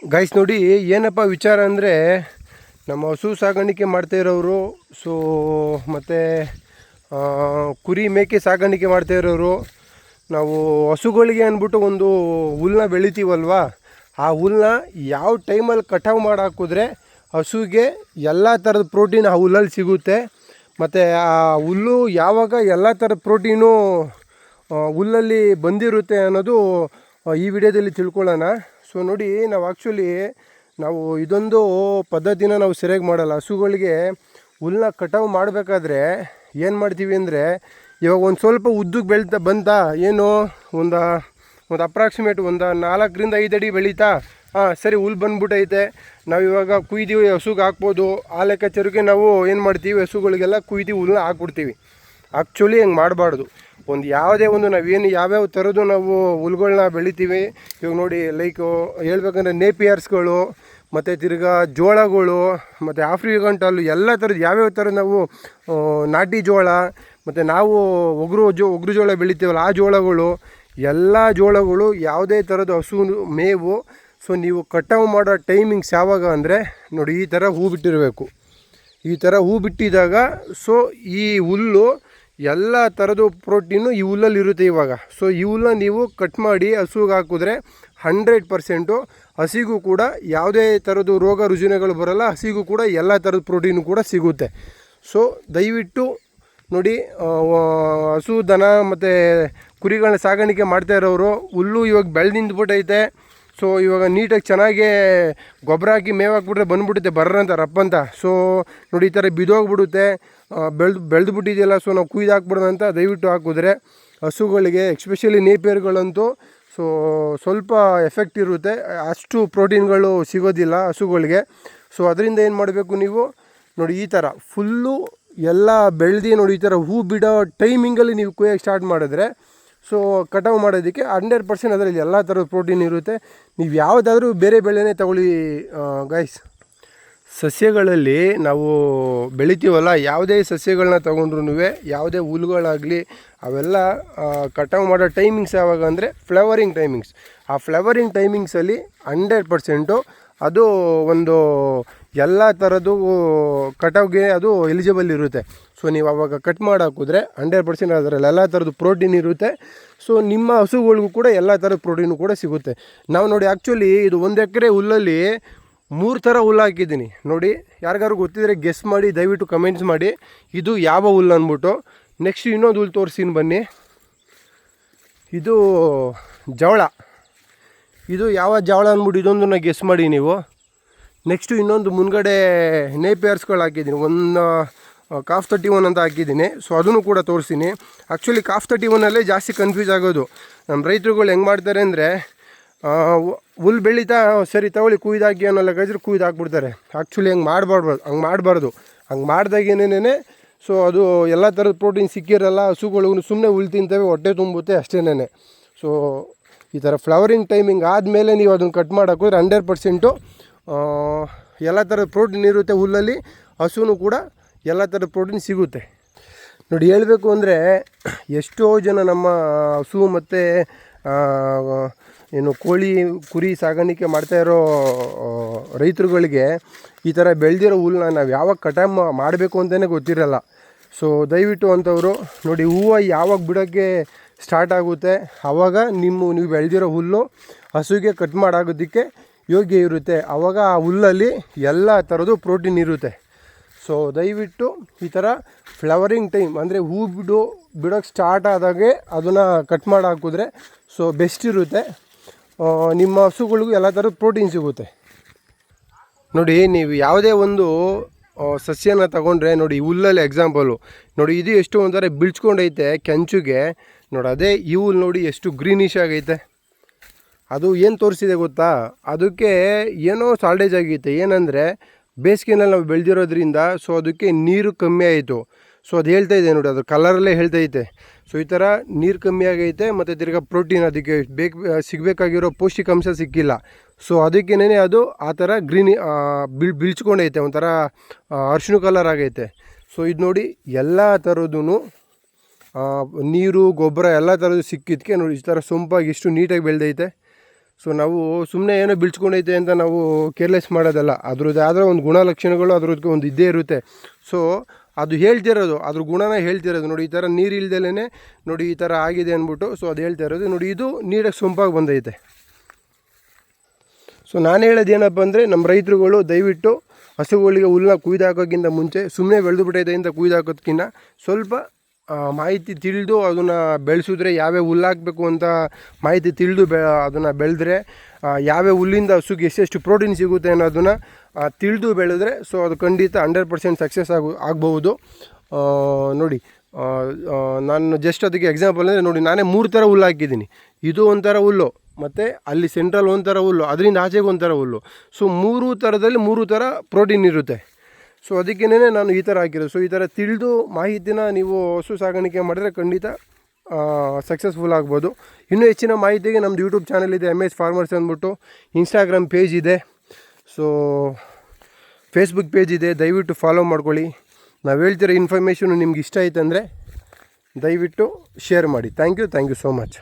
Guys ನೋಡಿ ಏನಪ್ಪ ವಿಚಾರ ಅಂದರೆ ನಮ್ಮ ಹಸು ಸಾಗಾಣಿಕೆ ಮಾಡ್ತಾ ಇರೋರು ಮತ್ತು ಕುರಿ ಮೇಕೆ ಸಾಗಾಣಿಕೆ ಮಾಡ್ತಾ ಇರೋರು ನಾವು ಹಸುಗಳಿಗೆ ಅಂದ್ಬಿಟ್ಟು ಒಂದು ಹುಲ್ಲನ್ನ ಬೆಳಿತೀವಲ್ವ, ಆ ಹುಲ್ಲನ್ನ ಯಾವ ಟೈಮಲ್ಲಿ ಕಟಾವು ಮಾಡಿ ಹಾಕಿದ್ರೆ ಹಸುಗೆ ಎಲ್ಲ ಥರದ ಪ್ರೋಟೀನ್ ಆ ಹುಲ್ಲಲ್ಲಿ ಸಿಗುತ್ತೆ. ಮತ್ತು ಆ ಹುಲ್ಲು ಯಾವಾಗ ಎಲ್ಲ ಥರದ ಪ್ರೋಟೀನು ಹುಲ್ಲಲ್ಲಿ ಬಂದಿರುತ್ತೆ ಅನ್ನೋದು ಈ ವಿಡಿಯೋದಲ್ಲಿ ತಿಳ್ಕೊಳ್ಳೋಣ. ಸೊ ನೋಡಿ, ನಾವು ಇದೊಂದು ಪದ್ಧತಿನ ನಾವು ಸರಿಯಾಗಿ ಮಾಡಲ್ಲ. ಹಸುಗಳಿಗೆ ಹುಲ್ಲನ್ನ ಕಟಾವು ಮಾಡಬೇಕಾದ್ರೆ ಏನು ಮಾಡ್ತೀವಿ ಅಂದರೆ, ಇವಾಗ ಒಂದು ಸ್ವಲ್ಪ ಉದ್ದಕ್ಕೆ ಬಂತಾ, ಏನು ಒಂದು ಅಪ್ರಾಕ್ಸಿಮೇಟ್ ಒಂದು 4ರಿಂದ 5 ಅಡಿ ಬೆಳೀತಾ, ಸರಿ ಹುಲ್ಲು ಬಂದ್ಬಿಟ್ಟೈತೆ, ನಾವು ಇವಾಗ ಕುಯ್ದೀವಿ ಹಸುಗೆ ಹಾಕ್ಬೋದು. ಆ ಲೆಕ್ಕಾಚಾರಕ್ಕೆ ನಾವು ಏನು ಮಾಡ್ತೀವಿ, ಹಸುಗಳಿಗೆಲ್ಲ ಕುಯ್ದು ಹುಲ್ಲನ್ನ ಹಾಕ್ಬಿಡ್ತೀವಿ. ಆ್ಯಕ್ಚುಲಿ ಹಂಗೆ ಮಾಡಬಾರ್ದು. ಯಾವುದೇ ಒಂದು ನಾವೇನು ಯಾವ್ಯಾವ ಥರದ್ದು ನಾವು ಹುಲ್ಗಳನ್ನ ಬೆಳಿತೀವಿ, ಇವಾಗ ನೋಡಿ ಲೈಕು ಹೇಳ್ಬೇಕಂದ್ರೆ ನೇಪಿಯರ್ಸ್ಗಳು, ಮತ್ತು ತಿರ್ಗಾ ಜೋಳಗಳು, ಮತ್ತು ಆಫ್ರಿಕನ್ ಟಾಲು, ಎಲ್ಲ ಥರದ್ದು ಯಾವ್ಯಾವ ಥರ ನಾವು ನಾಟಿ ಜೋಳ, ಮತ್ತು ನಾವು ಒಗ್ರು ಜೋಳ ಬೆಳಿತೀವಲ್ಲ ಆ ಜೋಳಗಳು, ಎಲ್ಲ ಜೋಳಗಳು ಯಾವುದೇ ಥರದ ಹಸು ಮೇವು. ಸೊ ನೀವು ಕಟಾವು ಮಾಡೋ ಟೈಮಿಂಗ್ಸ್ ಯಾವಾಗ ಅಂದರೆ ನೋಡಿ, ಈ ಥರ ಹೂ ಬಿಟ್ಟಿರಬೇಕು. ಈ ಥರ ಹೂ ಬಿಟ್ಟಿದ್ದಾಗ ಸೊ ಈ ಹುಲ್ಲು ಎಲ್ಲ ಥರದ್ದು ಪ್ರೋಟೀನು ಈ ಹುಲ್ಲಲ್ಲಿ ಇರುತ್ತೆ ಇವಾಗ. ಸೊ ಈ ಹುಲ್ಲನ್ನ ನೀವು ಕಟ್ ಮಾಡಿ ಹಸುಗೆ ಹಾಕಿದ್ರೆ 100% ಹಸಿಗೂ ಕೂಡ ಯಾವುದೇ ಥರದ್ದು ರೋಗ ರುಜಿನಗಳು ಬರೋಲ್ಲ, ಹಸಿಗೂ ಕೂಡ ಎಲ್ಲ ಥರದ ಪ್ರೋಟೀನು ಕೂಡ ಸಿಗುತ್ತೆ. ಸೊ ದಯವಿಟ್ಟು ನೋಡಿ, ಹಸು ದನ ಮತ್ತು ಕುರಿಗಳನ್ನ ಸಾಗಾಣಿಕೆ ಮಾಡ್ತಾ ಇರೋರು, ಹುಲ್ಲು ಇವಾಗ ಬೆಳೆದಿಂದ್ಬಿಟ್ಟೈತೆ, ಸೊ ಇವಾಗ ನೀಟಾಗಿ ಚೆನ್ನಾಗೇ ಗೊಬ್ಬರ ಹಾಕಿ ಮೇವು ಹಾಕ್ಬಿಟ್ರೆ ಬಂದುಬಿಡುತ್ತೆ ಬರ್ರಂತ ರಪ್ಪಂತ. ಸೊ ನೋಡಿ, ಈ ಥರ ಬಿದ್ದೋಗ್ಬಿಡುತ್ತೆ, ಬೆಳೆದ್ಬಿಟ್ಟಿದೆಯಲ್ಲ, ಸೊ ನಾವು ಕುಯ್ದು ಹಾಕ್ಬಿಡೋಣ ಅಂತ ದಯವಿಟ್ಟು ಹಾಕಿದ್ರೆ ಹಸುಗಳಿಗೆ, ಎಕ್ಸ್ಪೆಷಲಿ ನೇಪಿಯರ್ಗಳಂತೂ ಸೊ ಸ್ವಲ್ಪ ಎಫೆಕ್ಟ್ ಇರುತ್ತೆ, ಅಷ್ಟು ಪ್ರೋಟೀನ್ಗಳು ಸಿಗೋದಿಲ್ಲ ಹಸುಗಳಿಗೆ. ಸೊ ಅದರಿಂದ ಏನು ಮಾಡಬೇಕು ನೀವು ನೋಡಿ, ಈ ಥರ ಫುಲ್ಲು ಎಲ್ಲ ಬೆಳೆದು ನೋಡಿ, ಈ ಥರ ಹೂ ಬಿಡೋ ಟೈಮಿಂಗಲ್ಲಿ ನೀವು ಕುಯ್ಯೋಕ್ಕೆ ಸ್ಟಾರ್ಟ್ ಮಾಡಿದ್ರೆ ಸೊ ಕಟಾವು ಮಾಡೋದಕ್ಕೆ 100% ಅದರಲ್ಲಿ ಎಲ್ಲ ಥರದ ಪ್ರೋಟೀನ್ ಇರುತ್ತೆ. ನೀವು ಯಾವುದಾದ್ರೂ ಬೇರೆ ಬೆಳೆನೇ ತಗೊಳ್ಳಿ ಗೈಸ್. ಸಸ್ಯಗಳಲ್ಲಿ ನಾವು ಬೆಳಿತೀವಲ್ಲ, ಯಾವುದೇ ಸಸ್ಯಗಳನ್ನ ತೊಗೊಂಡ್ರೂ, ಯಾವುದೇ ಹುಲ್ಲುಗಳಾಗಲಿ, ಅವೆಲ್ಲ ಕಟಾವು ಮಾಡೋ ಟೈಮಿಂಗ್ಸ್ ಯಾವಾಗ ಅಂದರೆ ಫ್ಲವರಿಂಗ್ ಟೈಮಿಂಗ್ಸ್. ಆ ಫ್ಲವರಿಂಗ್ ಟೈಮಿಂಗ್ಸಲ್ಲಿ 100% ಅದು ಒಂದು ಎಲ್ಲ ಥರದ್ದು ಕಟಾವ್ಗೆ ಅದು ಎಲಿಜಿಬಲ್ ಇರುತ್ತೆ. ಸೊ ನೀವು ಆವಾಗ ಕಟ್ ಮಾಡಿ ಹಾಕಿದ್ರೆ 100% ಅದರಲ್ಲಿ ಎಲ್ಲ ಥರದ್ದು ಪ್ರೋಟೀನ್ ಇರುತ್ತೆ. ಸೊ ನಿಮ್ಮ ಹಸುಗಳಿಗೂ ಕೂಡ ಎಲ್ಲ ಥರದ ಪ್ರೋಟೀನು ಕೂಡ ಸಿಗುತ್ತೆ. ನಾವು ನೋಡಿ, ಆ್ಯಕ್ಚುಲಿ ಇದು 1 ಎಕರೆ ಹುಲ್ಲಲ್ಲಿ 3 ಥರ ಹುಲ್ಲು ಹಾಕಿದ್ದೀನಿ ನೋಡಿ. ಯಾರಿಗಾರು ಗೊತ್ತಿದ್ರೆ ಗೆಸ್ ಮಾಡಿ, ದಯವಿಟ್ಟು ಕಮೆಂಟ್ಸ್ ಮಾಡಿ ಇದು ಯಾವ ಹುಲ್ಲು ಅಂದ್ಬಿಟ್ಟು. ನೆಕ್ಸ್ಟ್ ಇನ್ನೊಂದು ಹುಲ್ಲು ತೋರಿಸ್ತೀನಿ ಬನ್ನಿ. ಇದು ಜವಳ. ಇದು ಯಾವ ಜವಳ ಅಂದ್ಬಿಟ್ಟು ಇದೊಂದನ್ನು ಗೆಸ್ ಮಾಡಿ ನೀವು. ನೆಕ್ಸ್ಟು ಇನ್ನೊಂದು ಮುಂದ್ಗಡೆ ನೇಪಿಯರ್ಸ್ಗಳು ಹಾಕಿದ್ದೀನಿ, ಒಂದು ಕಾಫ್ 31 ಅಂತ ಹಾಕಿದ್ದೀನಿ. ಸೊ ಅದನ್ನು ಕೂಡ ತೋರಿಸ್ತೀನಿ. ಆ್ಯಕ್ಚುಲಿ ಕಾಫ್ 31 ಜಾಸ್ತಿ ಕನ್ಫ್ಯೂಸ್ ಆಗೋದು. ನಮ್ಮ ರೈತರುಗಳು ಹೆಂಗೆ ಮಾಡ್ತಾರೆ ಅಂದರೆ, ಹುಲ್ಲು ಬೆಳೀತಾ ಸರಿ ತಗೊಳ್ಳಿ ಕುಯ್ದಾಕಿ ಅನ್ನೋ ಲೆಕ್ಕಾದ್ರೆ ಕುಯ್ದು ಹಾಕ್ಬಿಡ್ತಾರೆ. ಆ್ಯಕ್ಚುಲಿ ಹಂಗೆ ಮಾಡಬಾರ್ದು. ಹಂಗೆ ಮಾಡ್ದಾಗೇನೇನೆ ಸೊ ಅದು ಎಲ್ಲ ಥರದ ಪ್ರೋಟೀನ್ ಸಿಕ್ಕಿರಲ್ಲ, ಹಸುಗಳಿಗೂ ಸುಮ್ಮನೆ ಹುಲ್ಲು ತಿಂತವೆ, ಹೊಟ್ಟೆ ತುಂಬುತ್ತೆ ಅಷ್ಟೇನೆ. ಸೊ ಈ ಥರ ಫ್ಲವರಿಂಗ್ ಟೈಮಿಂಗ್ ಆದಮೇಲೆ ನೀವು ಅದನ್ನು ಕಟ್ ಮಾಡಿ ಹಾಕಿದ್ರೆ 100% ಎಲ್ಲ ಥರದ ಪ್ರೋಟೀನ್ ಇರುತ್ತೆ ಹುಲ್ಲಲ್ಲಿ, ಹಸುನೂ ಕೂಡ ಎಲ್ಲ ಥರದ ಪ್ರೋಟೀನ್ ಸಿಗುತ್ತೆ. ನೋಡಿ, ಹೇಳಬೇಕು ಅಂದರೆ ಎಷ್ಟೋ ಜನ ನಮ್ಮ ಹಸು ಮತ್ತು ಏನು ಕೋಳಿ ಕುರಿ ಸಾಗಾಣಿಕೆ ಮಾಡ್ತಾಯಿರೋ ರೈತರುಗಳಿಗೆ ಈ ಥರ ಬೆಳೆದಿರೋ ಹುಲ್ಲನ್ನ ನಾವು ಯಾವಾಗ ಕಟಾವು ಮಾಡಬೇಕು ಅಂತಲೇ ಗೊತ್ತಿರಲ್ಲ. ಸೊ ದಯವಿಟ್ಟು ಅಂಥವರು ನೋಡಿ, ಹೂವು ಯಾವಾಗ ಬಿಡೋಕ್ಕೆ ಸ್ಟಾರ್ಟ್ ಆಗುತ್ತೆ ಆವಾಗ ನೀವು ಬೆಳೆದಿರೋ ಹುಲ್ಲು ಹಸುಗೆ ಕಟ್ ಮಾಡೋದಕ್ಕೆ ಯೋಗ್ಯ ಇರುತ್ತೆ. ಆವಾಗ ಆ ಹುಲ್ಲಲ್ಲಿ ಎಲ್ಲ ಥರದ್ದು ಪ್ರೋಟೀನ್ ಇರುತ್ತೆ. ಸೊ ದಯವಿಟ್ಟು ಈ ಥರ ಫ್ಲವರಿಂಗ್ ಟೈಮ್ ಅಂದರೆ ಹೂ ಬಿಡೋಕ್ಕೆ ಸ್ಟಾರ್ಟ್ ಆದಾಗೆ ಅದನ್ನು ಕಟ್ ಮಾಡಿ ಹಾಕಿದ್ರೆ ಸೊ ಬೆಸ್ಟ್ ಇರುತ್ತೆ. ನಿಮ್ಮ ಹಸುಗಳಿಗೂ ಎಲ್ಲ ಥರದ ಪ್ರೋಟೀನ್ ಸಿಗುತ್ತೆ. ನೋಡಿ, ನೀವು ಯಾವುದೇ ಒಂದು ಸಸ್ಯನ ತಗೊಂಡ್ರೆ ನೋಡಿ, ಹುಲ್ಲಲ್ಲಿ ಎಕ್ಸಾಂಪಲು ನೋಡಿ, ಇದು ಎಷ್ಟು ಒಂಥರ ಬಿಳ್ಸ್ಕೊಂಡೈತೆ ಕೆಂಚುಗೆ ನೋಡಿ. ಅದೇ ಈ ಹುಲ್ಲು ನೋಡಿ ಎಷ್ಟು ಗ್ರೀನಿಶ್ ಆಗೈತೆ. ಅದು ಏನು ತೋರಿಸಿದೆ ಗೊತ್ತಾ, ಅದಕ್ಕೆ ಏನೋ ಶಾರ್ಟೇಜ್ ಆಗೈತೆ. ಏನಂದರೆ ಬೇಸಿಗೆನಲ್ಲಿ ನಾವು ಬೆಳೆದಿರೋದ್ರಿಂದ ಸೊ ಅದಕ್ಕೆ ನೀರು ಕಮ್ಮಿ ಆಯಿತು. ಸೊ ಅದು ಹೇಳ್ತಾಯಿದೆ ನೋಡಿ, ಅದು ಕಲರಲ್ಲೇ ಹೇಳ್ತೈತೆ. ಸೊ ಈ ಥರ ನೀರು ಕಮ್ಮಿ ಆಗೈತೆ, ಮತ್ತು ತಿರ್ಗಾ ಪ್ರೋಟೀನ್ ಅದಕ್ಕೆ ಸಿಗಬೇಕಾಗಿರೋ ಪೌಷ್ಟಿಕಾಂಶ ಸಿಕ್ಕಿಲ್ಲ. ಸೊ ಅದಕ್ಕೇನೆ ಅದು ಆ ಥರ ಬಿಳ್ಚ್ಕೊಂಡೈತೆ, ಒಂಥರ ಅರ್ಶಿಣ ಕಲರ್ ಆಗೈತೆ. ಸೊ ಇದು ನೋಡಿ, ಎಲ್ಲ ಥರದ್ದು ನೀರು ಗೊಬ್ಬರ ಎಲ್ಲ ಥರದ್ದು ಸಿಕ್ಕಿದ್ದಕ್ಕೆ ನೋಡಿ ಈ ಥರ ಸೊಂಪಾಗಿ ಎಷ್ಟು ನೀಟಾಗಿ ಬೆಳೆದೈತೆ. ಸೊ ನಾವು ಸುಮ್ಮನೆ ಏನೋ ಬಿಳ್ಸ್ಕೊಂಡೈತೆ ಅಂತ ನಾವು ಕೇರ್ಲೆಸ್ ಮಾಡೋದಲ್ಲ. ಅದ್ರದ್ದು ಆದರೆ ಒಂದು ಗುಣಲಕ್ಷಣಗಳು ಅದ್ರದ್ದು ಒಂದು ಇದ್ದೇ ಇರುತ್ತೆ. ಸೊ ಅದು ಹೇಳ್ತಿರೋದು, ಅದ್ರ ಗುಣನ ಹೇಳ್ತಿರೋದು. ನೋಡಿ ಈ ಥರ ನೀರು ಇಲ್ದಲೇ ನೋಡಿ ಈ ಥರ ಆಗಿದೆ ಅಂದ್ಬಿಟ್ಟು. ಸೊ ಅದು ಹೇಳ್ತಾ ಇರೋದು. ನೋಡಿ ಇದು ನೀರಾಗಿ ಸೊಂಪಾಗಿ ಬಂದೈತೆ. ಸೊ ನಾನು ಹೇಳೋದು ಏನಪ್ಪ ಅಂದರೆ, ನಮ್ಮ ರೈತರುಗಳು ದಯವಿಟ್ಟು ಹಸುಗಳಿಗೆ ಹುಲ್ಲನ್ನ ಕುಯ್ದು ಹಾಕೋಕ್ಕಿಂತ ಮುಂಚೆ ಸುಮ್ಮನೆ ಬೆಳೆದು ಬಿಟ್ಟೈತೆ ಅಂತ ಕುಯ್ದು ಹಾಕೋದಕ್ಕಿಂತ ಸ್ವಲ್ಪ ಮಾಹಿತಿ ತಿಳಿದು ಅದನ್ನು ಬೆಳೆಸಿದ್ರೆ, ಯಾವ್ಯಾವ ಹುಲ್ಲು ಹಾಕಬೇಕು ಅಂತ ಮಾಹಿತಿ ತಿಳಿದು ಅದನ್ನು ಬೆಳೆದ್ರೆ, ಯಾವ್ಯಾವ ಹುಲ್ಲಿಂದ ಹಸುಗೆ ಎಷ್ಟೆಷ್ಟು ಪ್ರೋಟೀನ್ ಸಿಗುತ್ತೆ ಅನ್ನೋದನ್ನು ತಿಳಿದು ಬೆಳೆದ್ರೆ, ಸೊ ಅದು ಖಂಡಿತ 100% ಸಕ್ಸಸ್ ಆಗ್ಬೋದು. ನೋಡಿ ನಾನು ಜಸ್ಟ್ ಅದಕ್ಕೆ ಎಕ್ಸಾಂಪಲ್ ಅಂದರೆ, ನೋಡಿ ನಾನೇ 3 ಥರ ಹುಲ್ಲು ಹಾಕಿದ್ದೀನಿ. ಇದು ಒಂಥರ ಹುಲ್ಲು, ಮತ್ತು ಅಲ್ಲಿ ಸೆಂಟ್ರಲ್ ಒಂಥರ ಹುಲ್ಲು, ಅದರಿಂದ ಆಚೆಗೆ ಒಂಥರ ಹುಲ್ಲು. ಸೊ 3 ಥರದಲ್ಲಿ 3 ಥರ ಪ್ರೋಟೀನ್ ಇರುತ್ತೆ. ಸೊ ಅದಕ್ಕೇ ನಾನು ಈ ಥರ ಹಾಕಿರೋದು. ಸೊ ಈ ಥರ ತಿಳಿದು ಮಾಹಿತಿನ ನೀವು ಹಸು ಸಾಗಾಣಿಕೆ ಮಾಡಿದ್ರೆ ಖಂಡಿತ ಸಕ್ಸಸ್ಫುಲ್ ಆಗ್ಬೋದು. ಇನ್ನೂ ಹೆಚ್ಚಿನ ಮಾಹಿತಿಗೆ ನಮ್ಮದು ಯೂಟ್ಯೂಬ್ ಚಾನಲ್ ಇದೆ, MS ಫಾರ್ಮರ್ಸ್ ಅಂದ್ಬಿಟ್ಟು. ಇನ್ಸ್ಟಾಗ್ರಾಮ್ ಪೇಜ್ ಇದೆ, ಸೊ ಫೇಸ್ಬುಕ್ ಪೇಜ್ ಇದೆ. ದಯವಿಟ್ಟು ಫಾಲೋ ಮಾಡ್ಕೊಳ್ಳಿ. ನಾವು ಹೇಳ್ತಿರೋ ಇನ್ಫಾರ್ಮೇಷನು ನಿಮ್ಗೆ ಇಷ್ಟ ಆಯ್ತಂದರೆ ದಯವಿಟ್ಟು ಶೇರ್ ಮಾಡಿ. Thank you so much.